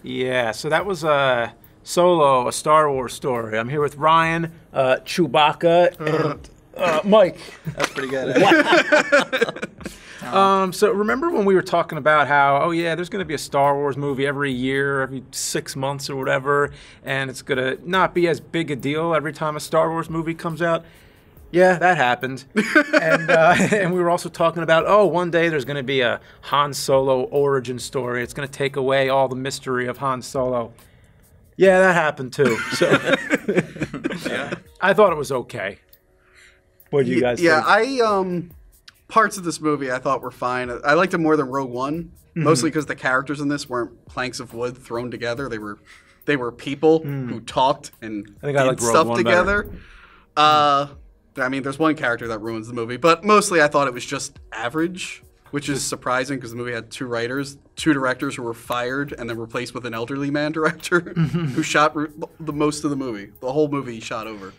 Yeah, so that was Solo, a Star Wars story. I'm here with Ryan, Chewbacca, and Mike. That's pretty good. So remember when we were talking about how, oh yeah, there's going to be a Star Wars movie every year, every 6 months or whatever, and it's going to not be as big a deal every time a Star Wars movie comes out? Yeah, that happened. And we were also talking about, oh, one day there's going to be a Han Solo origin story. It's going to take away all the mystery of Han Solo. Yeah, that happened too. So Yeah. I thought it was okay. What do you guys think? Yeah, parts of this movie I thought were fine. I liked it more than Rogue One, mostly because the characters in this weren't planks of wood thrown together. They were people who talked and did stuff together. I mean, there's one character that ruins the movie, but mostly I thought it was just average, which is surprising because the movie had two directors who were fired and then replaced with an elderly man director who shot the most of the movie. The whole movie he shot over.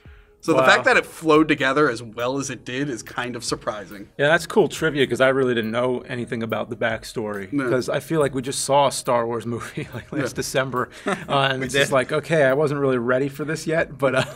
So the fact that it flowed together as well as it did is kind of surprising. Yeah, that's cool trivia because I really didn't know anything about the backstory. Because I feel like we just saw a Star Wars movie like last December, and it's just like, okay, I wasn't really ready for this yet. But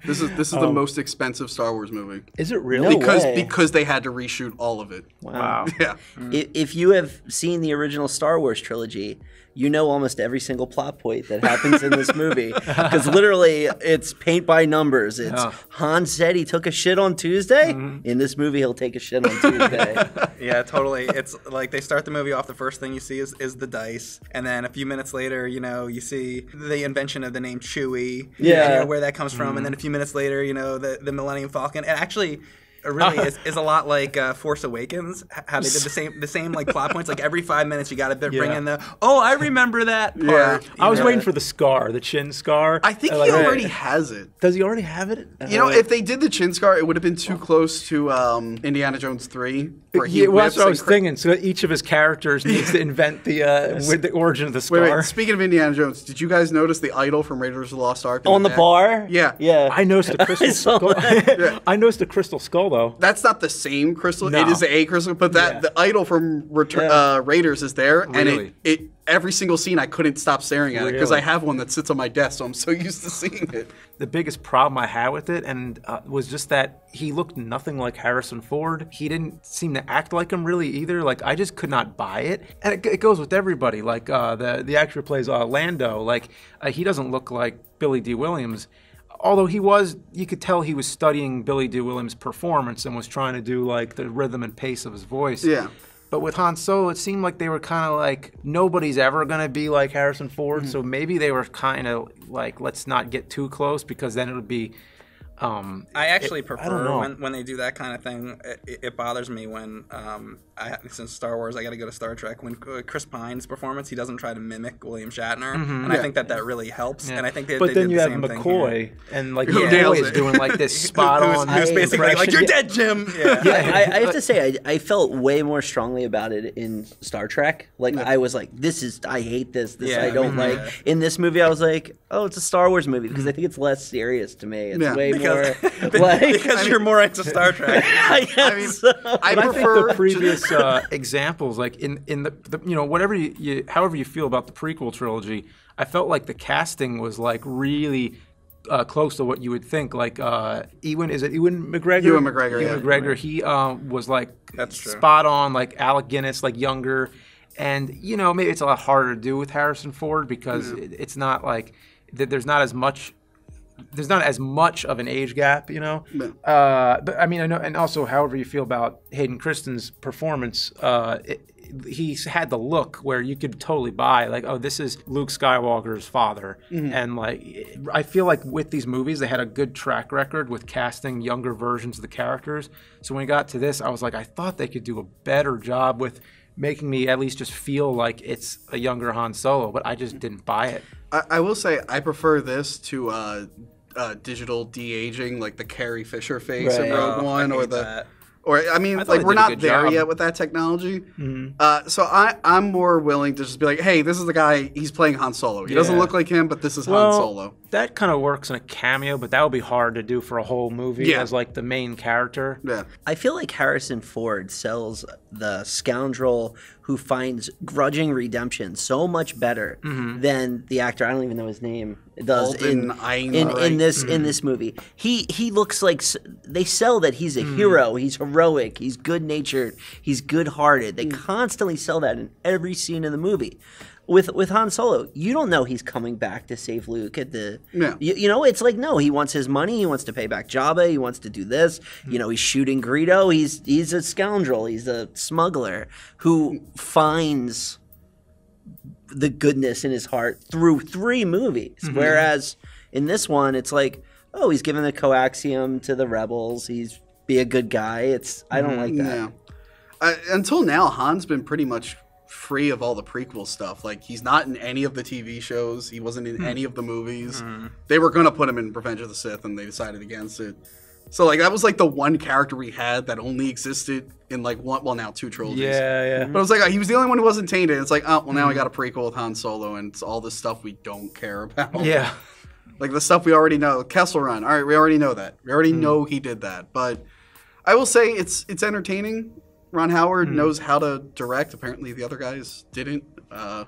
this is the most expensive Star Wars movie. Is it really? Because they had to reshoot all of it. Wow. Yeah. If you have seen the original Star Wars trilogy, you know almost every single plot point that happens in this movie. Because literally, it's paint by numbers. It's Han said he took a shit on Tuesday. In this movie, he'll take a shit on Tuesday. Yeah, totally. It's like they start the movie off, the first thing you see is the dice. And then a few minutes later, you see the invention of the name Chewie. Yeah. Where that comes from. And then a few minutes later, the Millennium Falcon. And actually... It really is a lot like Force Awakens, how they did the same like plot points. Like every 5 minutes, you got to bring in I remember that part. Yeah. I was waiting for the scar, the chin scar. I think he already has it. Does he already have it? If they did the chin scar, it would have been too close to Indiana Jones 3. Yeah, well, that's what I was thinking. So each of his characters needs to invent with the origin of the scar. Wait, speaking of Indiana Jones, did you guys notice the idol from Raiders of the Lost Ark? On the bar? Yeah. Yeah. I noticed the crystal skull. I noticed the crystal skull, though. That's not the same crystal. No. It is a crystal, but the idol from Raiders is there, Really? and it every single scene I couldn't stop staring at it because I have one that sits on my desk, so I'm so used to seeing it. The biggest problem I had with it was just that he looked nothing like Harrison Ford. He didn't seem to act like him really either. Like, I just could not buy it. And it goes with everybody. Like, the actor who plays Lando, like, he doesn't look like Billy D. Williams. Although you could tell he was studying Billy D. Williams' performance and was trying to do, like, the rhythm and pace of his voice. Yeah. But with Han Solo, it seemed like they were kind of like, nobody's ever going to be like Harrison Ford, so maybe they were kind of like, let's not get too close because then it would be... I actually prefer when they do that kind of thing. It bothers me when, since Star Wars, I got to go to Star Trek. When Chris Pine's performance, he doesn't try to mimic William Shatner, and I think that really helps. And I think they But then did you the have same thing McCoy, here. and like Who McCoy nails is it. doing like this spot on. Who's basically like, you're dead, Jim. Yeah. I have to say, I felt way more strongly about it in Star Trek. Like, I was like, I hate this. I don't like. In this movie, I was like, oh, it's a Star Wars movie because I think it's less serious to me. It's way more because you're more into Star Trek. I prefer the previous examples, like in the whatever however you feel about the prequel trilogy, I felt like the casting was like really close to what you would think. Like Ewan McGregor? Ewan McGregor, yeah. McGregor, he was like That's true. spot on, like Alec Guinness, like younger. And maybe it's a lot harder to do with Harrison Ford because it's not like there's not as much of an age gap, But I mean, I know, and also, however you feel about Hayden Christensen's performance, he's had the look where you could totally buy, like, oh, this is Luke Skywalker's father, and like, I feel like with these movies, they had a good track record with casting younger versions of the characters. So when we got to this, I was like, I thought they could do a better job with making me at least just feel like it's a younger Han Solo, but I just didn't buy it. I will say I prefer this to digital de-aging, like the Carrie Fisher face in Rogue One, we're not there yet with that technology. So I'm more willing to just be like, hey, this is the guy, he's playing Han Solo. He doesn't look like him, but this is Han Solo. That kind of works in a cameo, but that would be hard to do for a whole movie as like the main character. Yeah. I feel like Harrison Ford sells the scoundrel who finds grudging redemption so much better than the actor. I don't even know his name. Does in this movie. He looks like they sell that he's a hero. He's heroic. He's good natured. He's good hearted. They constantly sell that in every scene in the movie. With Han Solo, you don't know he's coming back to save Luke at the. Yeah. You know, it's like, no, he wants his money. He wants to pay back Jabba. He wants to do this. You know, he's shooting Greedo. He's a scoundrel. He's a smuggler who finds the goodness in his heart through 3 movies. Whereas in this one, it's like, oh, he's giving the coaxium to the rebels. He's be a good guy. I don't like that. Yeah. Until now, Han's been pretty much free of all the prequel stuff. Like, he's not in any of the TV shows. He wasn't in any of the movies. They were going to put him in Revenge of the Sith, and they decided against it. So, like, that was, like, the one character we had that only existed in, like, now 2 trilogies. Yeah. But it was like, he was the only one who wasn't tainted. It's like, oh, well, now we got a prequel with Han Solo, and it's all this stuff we don't care about. Yeah. Like, the stuff we already know. Kessel Run. All right, we already know that. We already know he did that. But I will say it's entertaining. Ron Howard knows how to direct. Apparently, the other guys didn't. That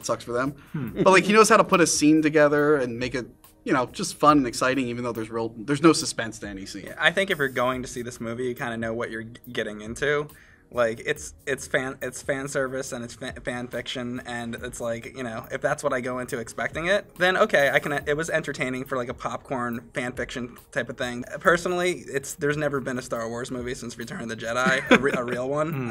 sucks for them. But like, he knows how to put a scene together and make it, you know, just fun and exciting. Even though there's no suspense to any scene. I think if you're going to see this movie, you kind of know what you're getting into. Like, it's fan service and it's fan fiction, and it's like, you know, if that's what I go into expecting it, then okay, it was entertaining for like a popcorn fan fiction type of thing. Personally, there's never been a Star Wars movie since Return of the Jedi, a real one.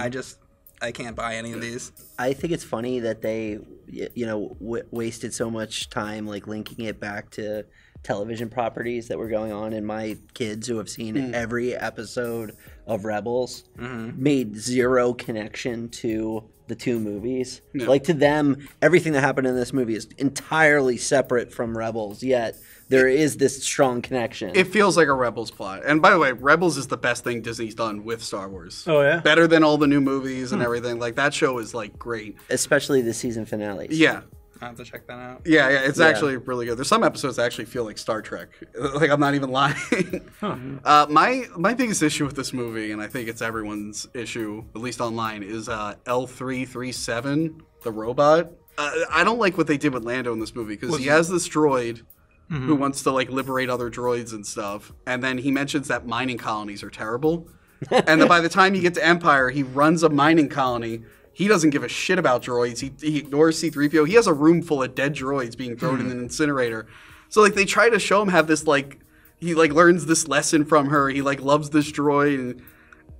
I can't buy any of these. I think it's funny that they, you know, wasted so much time like linking it back to television properties that were going on, and my kids who have seen every episode of Rebels made zero connection to the 2 movies. No. Like, to them, everything that happened in this movie is entirely separate from Rebels, yet there is this strong connection. It feels like a Rebels plot. And by the way, Rebels is the best thing Disney's done with Star Wars. Oh, yeah? Better than all the new movies and everything. Like, that show is, like, great. Especially the season finales. Yeah. I have to check that out. Yeah, it's actually really good. There's some episodes that actually feel like Star Trek. Like, I'm not even lying. My biggest issue with this movie, and I think it's everyone's issue, at least online, is L337, the robot. I don't like what they did with Lando in this movie, because he has this droid who wants to, like, liberate other droids and stuff, and then he mentions that mining colonies are terrible. And then by the time you get to Empire, he runs a mining colony. He doesn't give a shit about droids. He ignores C-3PO. He has a room full of dead droids being thrown in an incinerator. So, like, they try to show him have this, like, he, like, learns this lesson from her. He, like, loves this droid.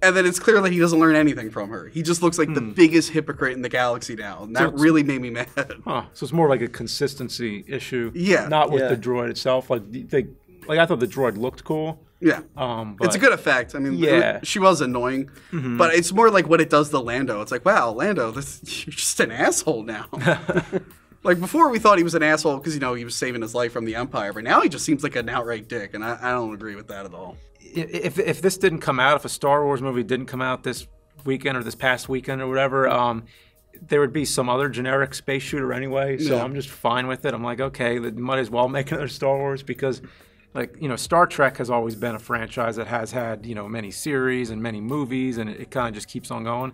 And then it's clear that he doesn't learn anything from her. He just looks like the biggest hypocrite in the galaxy now. And that really made me mad. So it's more like a consistency issue. Yeah. Not with the droid itself. Like, I thought the droid looked cool. Yeah. But it's a good effect. I mean, she was annoying, but it's more like what it does to Lando. It's like, wow, Lando, you're just an asshole now. Like, before we thought he was an asshole because, you know, he was saving his life from the Empire, but now he just seems like an outright dick, and I don't agree with that at all. If this didn't come out, if a Star Wars movie didn't come out this weekend or this past weekend or whatever, there would be some other generic space shooter anyway, so I'm just fine with it. I'm like, okay, they might as well make another Star Wars because... Like, you know, Star Trek has always been a franchise that has had, you know, many series and many movies, and it kind of just keeps on going.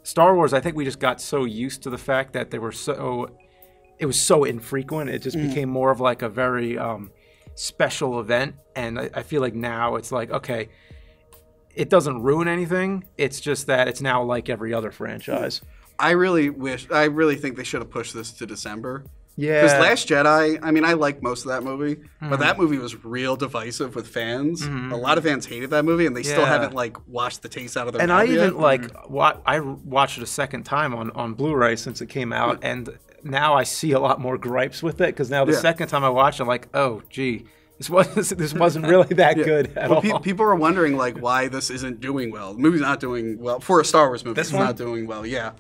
Star Wars, I think we just got so used to the fact that it was so infrequent. It just became more of like a very special event, and I feel like now it's like, okay, it doesn't ruin anything. It's just that it's now like every other franchise. I really think they should have pushed this to December. Yeah. Because Last Jedi, I mean, I like most of that movie, but that movie was real divisive with fans. A lot of fans hated that movie, and they still haven't, like, washed the taste out of their mouth yet. And I even, I watched it a second time on Blu-ray since it came out, and now I see a lot more gripes with it, because now the second time I watched it, I'm like, oh, gee, this wasn't really that good at all. People are wondering, like, why this isn't doing well. The movie's not doing well. For a Star Wars movie, it's not doing well, yeah.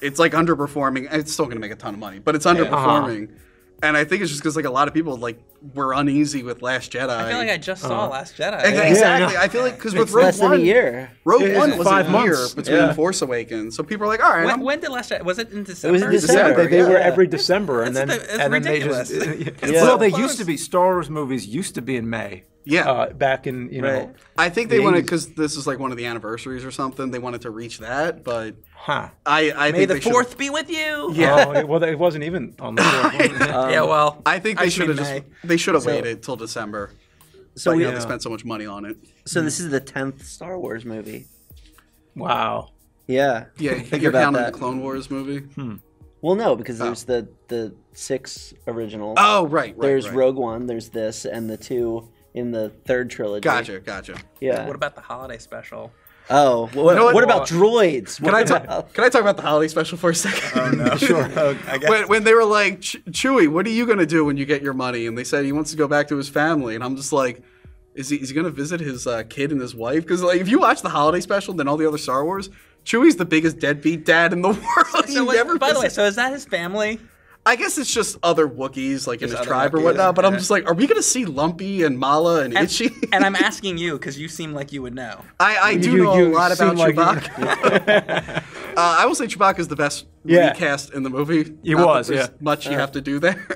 It's like underperforming. It's still going to make a ton of money, but it's underperforming. And I think it's just because like a lot of people like were uneasy with Last Jedi. I feel like I just saw Last Jedi. Exactly. Yeah, I feel like because with Rogue less One, than a year. Rogue One was 5 a year months between Force Awakens, so people are like, all right. When did Last Jedi? Was it in December? It was in December. They were every December, and it's then ridiculous. They just. Well, they used to be. Star Wars movies used to be in May. Yeah. Back in, you know. I think they wanted, because this is like one of the anniversaries or something, they wanted to reach that, but I May think the they 4th be with you. Yeah. Oh, well, it wasn't even on the 4th. Yeah, well, I think they should have waited till December. So but, they spent so much money on it. So this is the 10th Star Wars movie. Wow. Yeah. Yeah, Think you're about counting that. the Clone Wars movie? Well, no, because there's the 6 originals. Oh, right. There's Rogue One, there's this, and the 2 in the 3rd trilogy. Gotcha. Yeah. What about the holiday special? Oh, what about droids? Can I talk about the holiday special for a second? Oh, no. Sure. I guess. When they were like, Chewie, what are you going to do when you get your money? And they said he wants to go back to his family. And I'm just like, is he going to visit his kid and his wife? Because like, if you watch the holiday special, then all the other Star Wars, Chewie's the biggest deadbeat dad in the world. By the way, so is that his family? I guess it's just other Wookiees, like in his tribe or whatnot. But I'm just like, are we going to see Lumpy and Mala and Itchy? And I'm asking you because you seem like you would know. I do know a lot about Chewbacca. I will say Chewbacca is the best recast in the movie. He was, much you have to do there.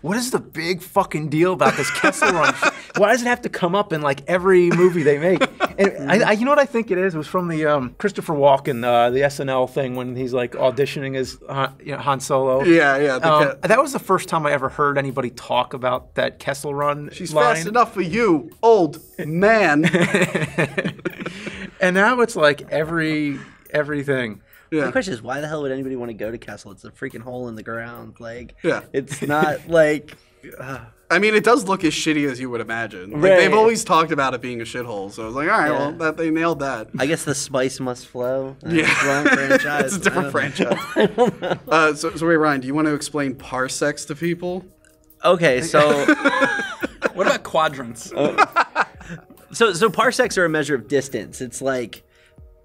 What is the big fucking deal about this Kessel Run? Why does it have to come up in like every movie they make? And you know what I think it is? It was from the Christopher Walken, the SNL thing when he's like auditioning as Han Solo. Yeah. That was the first time I ever heard anybody talk about that Kessel Run. She's line. fast enough for you, old man. And now it's like everything. Yeah. The question is, why the hell would anybody want to go to Kessel? It's a freaking hole in the ground. Like, yeah. It's not like... I mean, it does look as shitty as you would imagine. Like, they've always talked about it being a shithole, so I was like, all right, well, they nailed that. I guess the spice must flow. Wrong franchise. It's a different franchise. I don't know. So wait, Ryan, do you want to explain parsecs to people? Okay, so... What about quadrants? So parsecs are a measure of distance. It's like...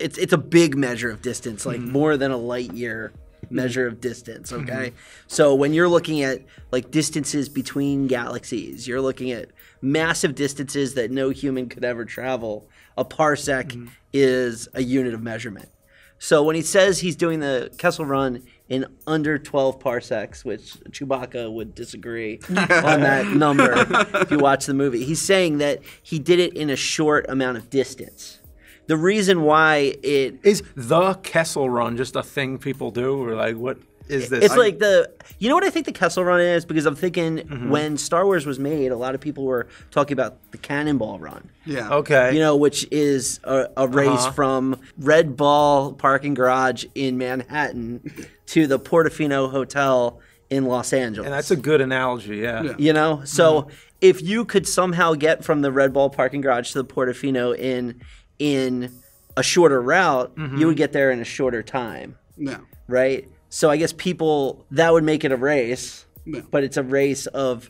It's a big measure of distance, like more than a light year measure of distance, okay? So when you're looking at like distances between galaxies, you're looking at massive distances that no human could ever travel. A parsec is a unit of measurement. So when he says he's doing the Kessel Run in under 12 parsecs, which Chewbacca would disagree on that number if you watch the movie, he's saying that he did it in a short amount of distance. The reason why it... Is the Kessel Run just a thing people do? Or like, what is this? It's like the... You know what I think the Kessel Run is? Because I'm thinking when Star Wars was made, a lot of people were talking about the Cannonball Run. Yeah. Okay. You know, which is a race from Red Ball parking garage in Manhattan to the Portofino Hotel in Los Angeles. And that's a good analogy, yeah. You know? So if you could somehow get from the Red Ball parking garage to the Portofino in a shorter route, you would get there in a shorter time. Yeah. Right? So I guess that would make it a race, but it's a race of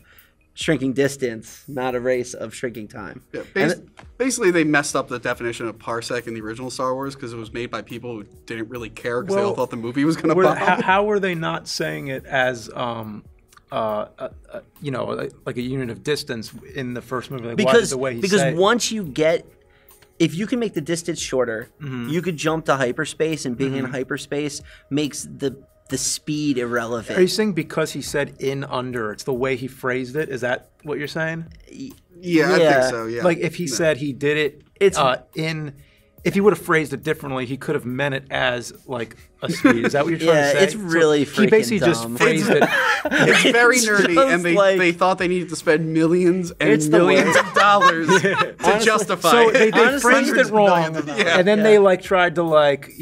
shrinking distance, not a race of shrinking time. Yeah, basically, they messed up the definition of parsec in the original Star Wars because it was made by people who didn't really care because they all thought the movie was going to bomb. How were they not saying it as... you know, like a unit of distance in the first movie? Like, because the way he because once you get... If you can make the distance shorter, you could jump to hyperspace, and being in hyperspace makes the speed irrelevant. Are you saying because he said in under, it's the way he phrased it? Is that what you're saying? Yeah, I think so, yeah. Like if he said he did it if he would have phrased it differently, he could have meant it as like a speed. Is that what you're trying to say? Yeah, it's really freaking He basically dumb. just phrased it. It's very nerdy, and they thought they needed to spend millions and millions of dollars to justify so it. they phrased it wrong, and then they like tried to like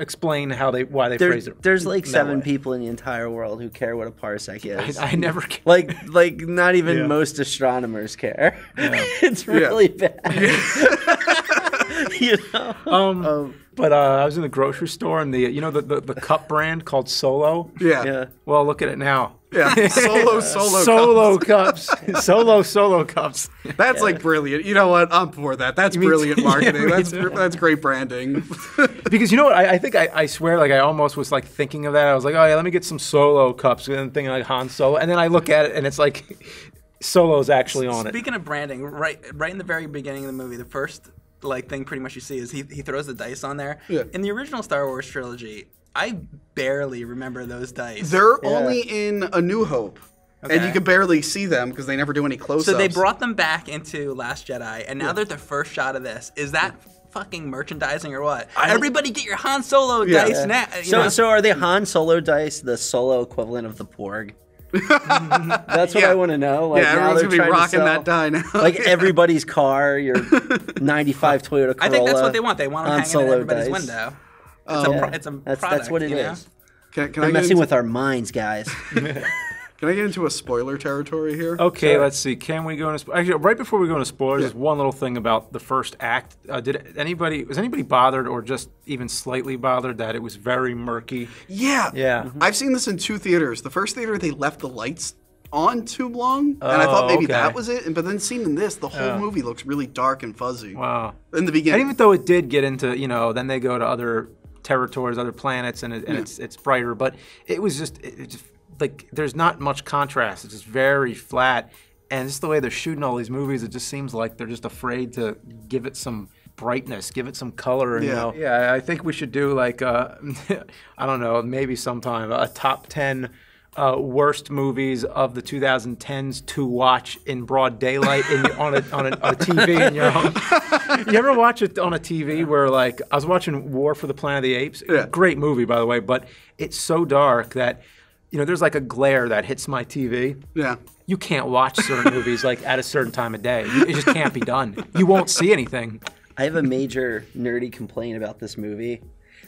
explain why they phrased it. There's like 7 people in the entire world who care what a parsec is. I never care. Like not even most astronomers care. It's really bad. You know? But I was in the grocery store, and the cup brand called Solo. Yeah. Well, look at it now. Yeah. Solo cups. Solo cups. That's like brilliant. You know what? I'm for that. That's brilliant marketing. That's great branding. Because you know what? I think I swear, like I almost was like thinking of that. I was like, oh yeah, let me get some Solo cups, and then thinking like Han Solo, and then I look at it, and it's like Solo's actually on it. Speaking of branding, right in the very beginning of the movie, the first thing pretty much you see is he throws the dice on there. Yeah. In the original Star Wars trilogy, I barely remember those dice. They're only in A New Hope. Okay. And you can barely see them because they never do any close-ups. So they brought them back into Last Jedi, and now they're the first shot of this. Is that fucking merchandising or what? Everybody get your Han Solo dice now. So are they Han Solo dice the Solo equivalent of the Porg? That's what I want to know. Like, everyone's going to be rocking that die now. Like everybody's car, your 95 Toyota Corolla. I think that's what they want. They want them hanging in everybody's window. It's a product, that's what it is. Can I messing with our minds, guys. Can I get into a spoiler territory here? Okay, let's see. Can we go into actually right before we go into spoilers? There's one little thing about the first act. Was anybody bothered or just even slightly bothered that it was very murky? Yeah. Mm-hmm. I've seen this in 2 theaters. The first theater they left the lights on too long, and I thought maybe that was it. But then seeing this, the whole movie looks really dark and fuzzy. Wow. In the beginning, and even though it did get into then they go to other territories, other planets, and it's brighter. But it was just like there's not much contrast. It's just very flat, and just the way they're shooting all these movies, it just seems like they're just afraid to give it some brightness, give it some color. I think we should do like I don't know, maybe sometime a top 10 worst movies of the 2010s to watch in broad daylight on a TV in your home. You ever watch it on a TV where, like, I was watching War for the Planet of the Apes. Great movie, by the way, but it's so dark that there's like a glare that hits my TV. Yeah. You can't watch certain movies like at a certain time of day. It just can't be done. You won't see anything. I have a major nerdy complaint about this movie.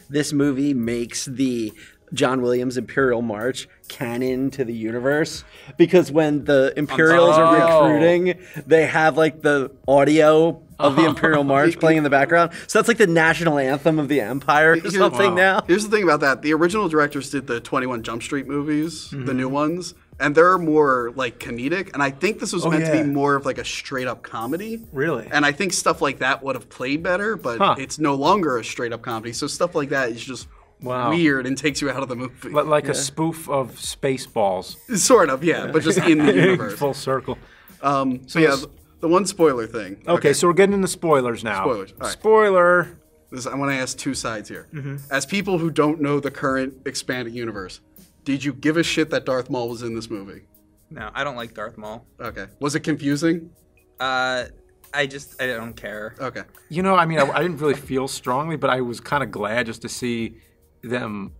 This movie makes the John Williams Imperial March canon to the universe because when the Imperials are recruiting, they have like the audio of the Imperial March playing in the background. So that's like the national anthem of the Empire or something now. Here's the thing about that. The original directors did the 21 Jump Street movies, the new ones, and they're more like comedic. And I think this was meant to be more of like a straight up comedy. Really? And I think stuff like that would have played better, but it's no longer a straight up comedy. So stuff like that is just weird and takes you out of the movie. Like a spoof of Spaceballs. Sort of, yeah, but just in the universe. Full circle. The one spoiler thing. Okay, so we're getting into spoilers now. Spoilers. All right. Spoiler. I want to ask 2 sides here. As people who don't know the current expanded universe, did you give a shit that Darth Maul was in this movie? No, I don't like Darth Maul. Okay. Was it confusing? I don't care. Okay. I mean, I didn't really feel strongly, but I was kind of glad just to see them.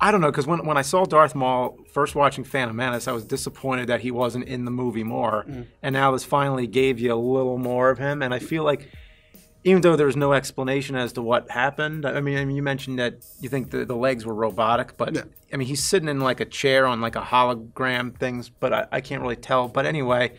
I don't know, because when I saw Darth Maul first watching Phantom Menace, I was disappointed that he wasn't in the movie more. And now this finally gave you a little more of him. And I feel like, even though there was no explanation as to what happened, I mean, you mentioned that you think the legs were robotic, but I mean, he's sitting in like a chair on like a hologram things, but I can't really tell. But anyway,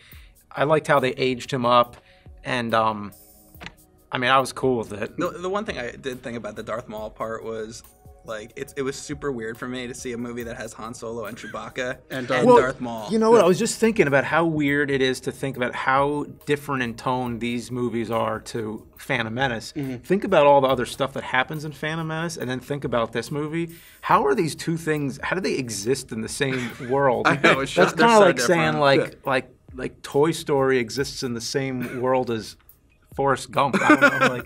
I liked how they aged him up, and I mean, I was cool with it. The one thing I did think about the Darth Maul part was, like, it was super weird for me to see a movie that has Han Solo and Chewbacca and Darth Maul. You know what? I was just thinking about how weird it is to think about how different in tone these movies are to Phantom Menace. Think about all the other stuff that happens in Phantom Menace, and then think about this movie. How are these two things? How do they exist in the same world? I know, that's kind of like saying like Toy Story exists in the same world as Forrest Gump. I don't know.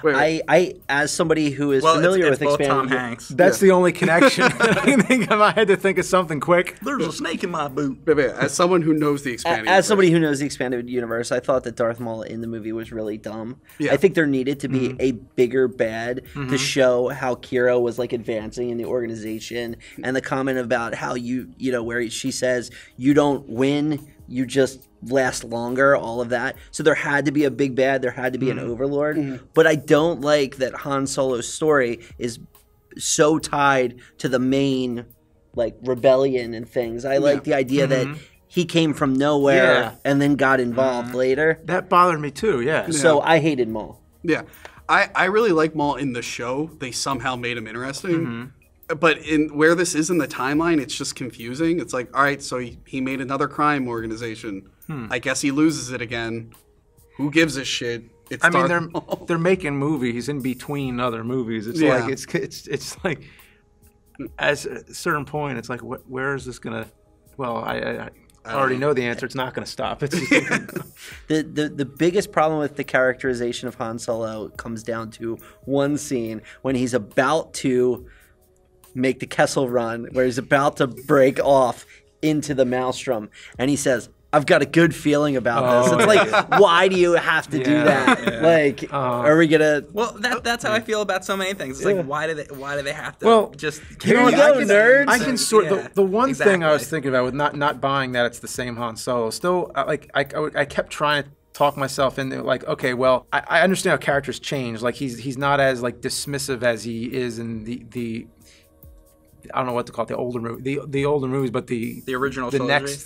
Like, I as somebody who is familiar with expanded, Tom Hanks. That's the only connection I can think of. I had to think of something quick. There's a snake in my boot. As someone who knows the expanded universe. As somebody who knows the expanded universe, I thought that Darth Maul in the movie was really dumb. Yeah. I think there needed to be a bigger bad to show how Kira was like advancing in the organization, and the comment about how where she says you don't win, you just last longer, all of that. So there had to be a big bad, there had to be an overlord. But I don't like that Han Solo's story is so tied to the main like rebellion and things. I like the idea that he came from nowhere and then got involved later. That bothered me too, yeah. So I hated Maul. Yeah. I really like Maul in the show. They somehow made him interesting. But in where this is in the timeline, it's just confusing. It's like, all right, so he made another crime organization. I guess he loses it again. Who gives a shit? It's they're making movies in between other movies. It's like it's like at a certain point, it's like where is this gonna? Well, I already know the answer. It's not gonna stop. It's the biggest problem with the characterization of Han Solo comes down to one scene when he's about to make the Kessel Run, where he's about to break off into the maelstrom, and he says, I've got a good feeling about this. It's like, why do you have to do that? Yeah. Like, are we gonna? Well, that's how I feel about so many things. It's like, why do they have to? Well, just here you go, nerds. I can sort the one thing I was thinking about with not buying that it's the same Han Solo. Still, like I kept trying to talk myself into like, okay, well, I understand how characters change. Like he's not as like dismissive as he is in the I don't know what to call it, the older movie, the older movies, but the original the trilogy.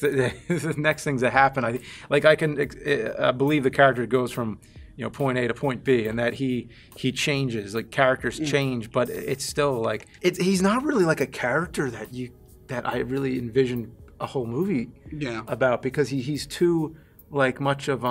the next things that happen. I can believe the character goes from point A to point B, and that he changes. Like characters change, but it's still like he's not really like a character that I really envisioned a whole movie about, because he's too like much of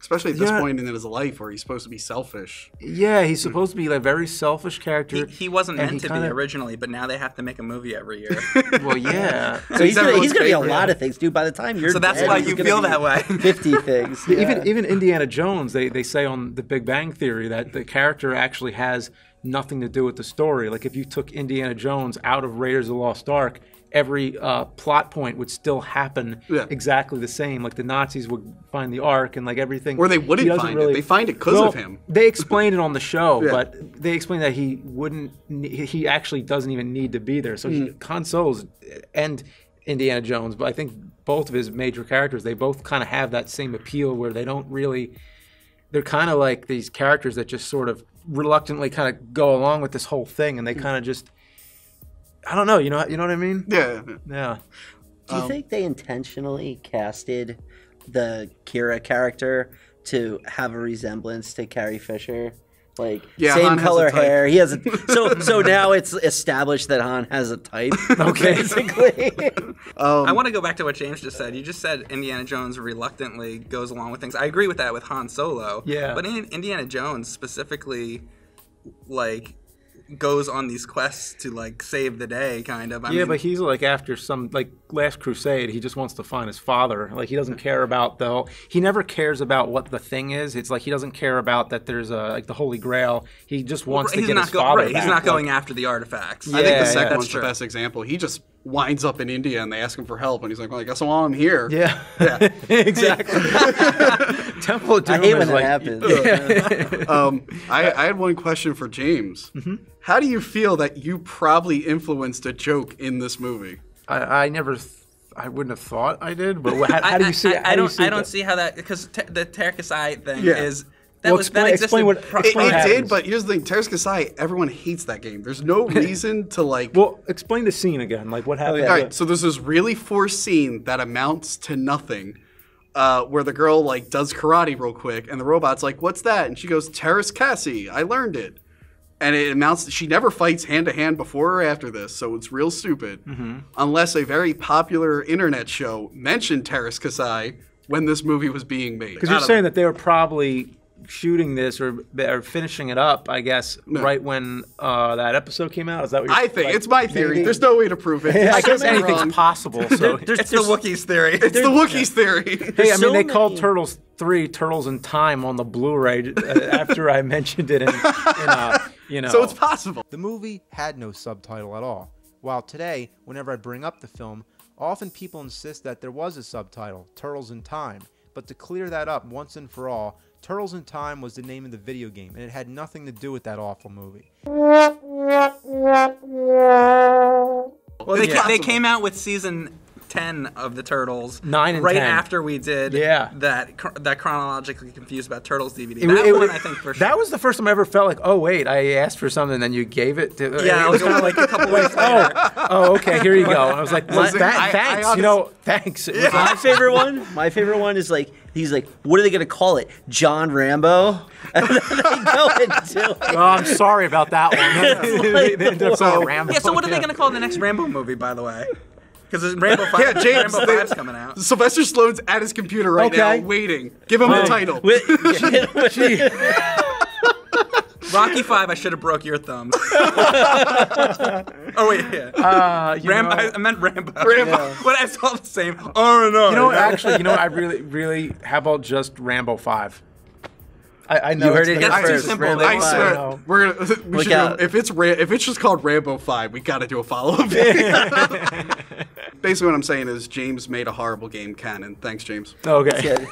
especially at this point in his life where he's supposed to be selfish. Yeah, he's supposed to be like a very selfish character. He wasn't meant to be originally, but now they have to make a movie every year. Well, yeah. So he's gonna be a lot of things, dude. By the time you're so that's dead, why you feel that way. 50 things. Yeah. Even Indiana Jones, they say on The Big Bang Theory that the character actually has nothing to do with the story. Like if you took Indiana Jones out of Raiders of the Lost Ark, every plot point would still happen exactly the same. Like the Nazis would find the Ark and like everything. Or they wouldn't find it. They find it because of him. They explained it on the show, but they explained that he actually doesn't even need to be there. So Han Solo's and Indiana Jones, but I think both of his major characters, they both kind of have that same appeal where they don't really, they're kind of like these characters that just sort of reluctantly kind of go along with this whole thing, and they kind of just, I don't know, you know what I mean? Yeah. Do you think they intentionally casted the Kira character to have a resemblance to Carrie Fisher? Like same Han color hair. He has so now it's established that Han has a type. Okay. Basically. I want to go back to what James just said. You just said Indiana Jones reluctantly goes along with things. I agree with that with Han Solo. Yeah. But Indiana Jones specifically, like, goes on these quests to like save the day, kind of. I mean, but he's like after some like Last Crusade, he just wants to find his father. Like he doesn't care about he never cares about what the thing is. It's like he doesn't care about that there's like the Holy Grail. He just wants to get his father back. He's not going after the artifacts. I think the second one's the best example. He just winds up in India and they ask him for help, and he's like, well, I guess while I'm here. Yeah. Exactly. Temple of Doom. I hate when that happens. I had one question for James. How do you feel that you probably influenced a joke in this movie? I wouldn't have thought I did, but how do you see it? I don't see how that, because the Terrace Kasai thing is. Explain what it did, but here's the thing: Terrace Kasai, everyone hates that game. There's no reason to like. Well, explain the scene again. Like what happened? All right, so there's this really forced scene that amounts to nothing, where the girl like does karate real quick, and the robot's like, "What's that?" And she goes, "Terrace Kasai. I learned it." And it amounts to, she never fights hand to hand before or after this, so it's real stupid. Unless a very popular internet show mentioned Terrace Kasai when this movie was being made. Because you're saying that they were probably shooting this or finishing it up, I guess, right when that episode came out. Is that what you're I think it's my theory. There's no way to prove it. I guess anything's possible. So it's the Wookiees theory. It's the Wookiees theory. Hey, I mean, they called Turtles 3 Turtles in Time on the Blu-ray after I mentioned it in So it's possible. The movie had no subtitle at all. While today, whenever I bring up the film, often people insist that there was a subtitle, Turtles in Time. But to clear that up once and for all, Turtles in Time was the name of the video game, and it had nothing to do with that awful movie. Well, they came out with season 10 of the Turtles 9 and right 10. after we did that chronologically confused about Turtles DVD. I think for sure. That was the first time I ever felt like, oh wait, I asked for something and then you gave it to. Yeah, it was kind of like a couple weeks later. Oh, okay, here you go. And I was like, thanks. Thanks. Yeah. My favorite one is like, he's like, what are they gonna call it? John Rambo? And then they go and do it. Oh, I'm sorry about that one. They ended up calling it Rambo. Yeah, so what are they gonna call the next Rambo movie, by the way? Because Rambo 5, yeah, James, Rambo 5's coming out. Sylvester Stallone's at his computer right now, waiting. Give him the title. Rocky 5, I should have broke your thumbs. Oh wait, yeah. I meant Rambo. Rambo. But it's all the same. Oh no. I really. How about just Rambo 5? I know you heard it here That's first. too simple. I swear, we should. If it's just called Rambo 5, we got to do a follow-up. Basically, what I'm saying is James made a horrible game canon. Thanks, James. Okay. Yeah.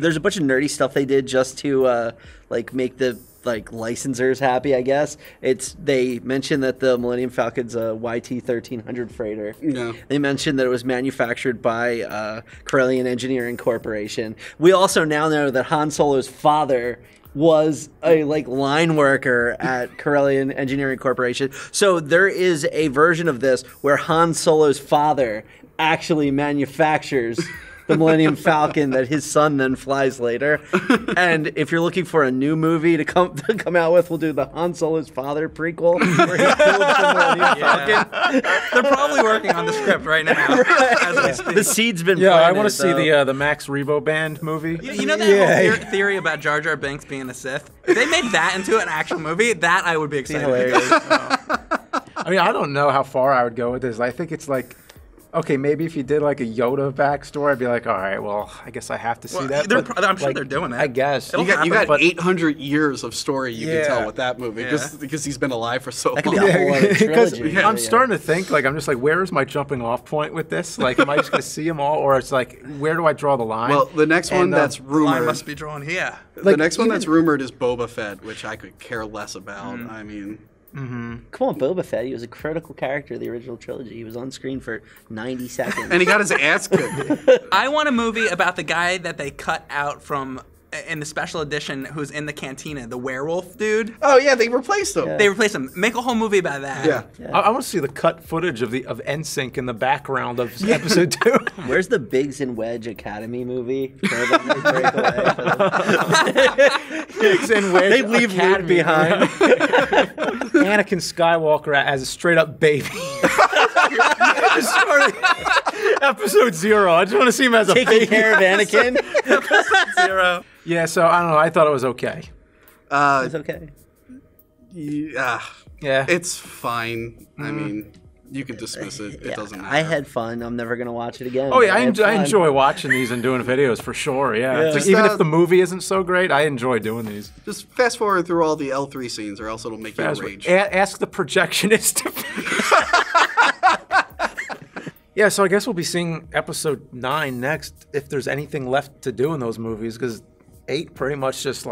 There's a bunch of nerdy stuff they did just to like make the licensors happy, I guess. They mentioned that the Millennium Falcon's a YT-1300 freighter. Yeah. They mentioned that it was manufactured by Corellian Engineering Corporation. We also now know that Han Solo's father was a line worker at Corellian Engineering Corporation. So there is a version of this where Han Solo's father actually manufactures the Millennium Falcon that his son then flies later. And if you're looking for a new movie to come out with, we'll do the Han Solo's father prequel where he builds the Millennium Falcon. They're probably working on the script right now. As we speak. The seed's been Yeah, planted, I want to see the Max Rebo Band movie. You know that whole theory about Jar Jar Binks being a Sith? If they made that into an actual movie, that I would be excited. hilarious. I mean, I don't know how far I would go with this. I think it's like, okay, maybe if you did like a Yoda backstory, I'd be like, all right, well, I guess I have to see that. But, I'm sure they're doing it. I guess. You got 800 years of story you can tell with that movie because he's been alive for so That could long. be a whole other trilogy. I'm starting to think, I'm just like, where is my jumping off point with this? Like, am I just going to see them all? Or it's like, where do I draw the line? Well, the next one that's line rumored. must be drawn here. The next one that's rumored is Boba Fett, which I could care less about. I mean, Come on, Boba Fett. He was a critical character of the original trilogy. He was on screen for 90 seconds. and he got his ass kicked. I want a movie about the guy that they cut out from in the special edition who's in the cantina, the werewolf dude. Oh yeah, they replaced him. They replaced him. Make a whole movie about that. Yeah. I want to see the cut footage of NSYNC in the background of episode 2. Where's the Biggs and Wedge Academy movie? Biggs and Wedge. They leave Luke Academy behind. Anakin Skywalker as a straight up baby. Episode 0. I just want to see him as a Taking baby. care of Anakin. Episode 0. Yeah, so I don't know. I thought it was okay. It's okay. Yeah. It's fine. I mean, you can dismiss it. It doesn't matter. I had fun. I'm never going to watch it again. Oh yeah, I had fun. enjoy watching these and doing videos for sure. Yeah, Just, even if the movie isn't so great, I enjoy doing these. Just fast forward through all the L3 scenes, or else it'll make you rage. Ask the projectionist. Yeah, so I guess we'll be seeing episode 9 next, if there's anything left to do in those movies, because 8 pretty much just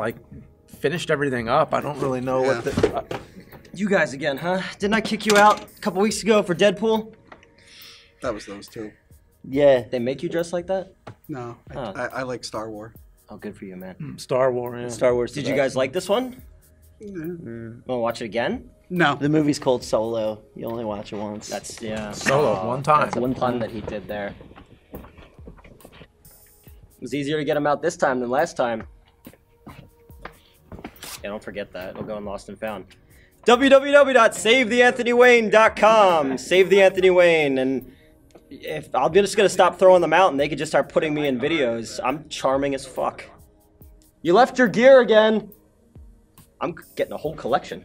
finished everything up. I don't really know what the. You guys again, huh? Didn't I kick you out a couple weeks ago for Deadpool? That was those two. Yeah. They make you dress like that? No, Oh. I like Star Wars. Oh, good for you, man. Star Wars. Yeah. Star Wars. Did you guys like this one? Want to watch it again? No. The movie's called Solo. You only watch it once. That's, yeah. Solo, one time. That's one pun that he did there. It was easier to get him out this time than last time. Yeah, don't forget that. It'll go in Lost and Found. www.savetheanthonywayne.com. Save the Anthony Wayne. And if I'm just going to stop throwing them out and they could just start putting me in videos, I'm charming as fuck. You left your gear again. I'm getting a whole collection.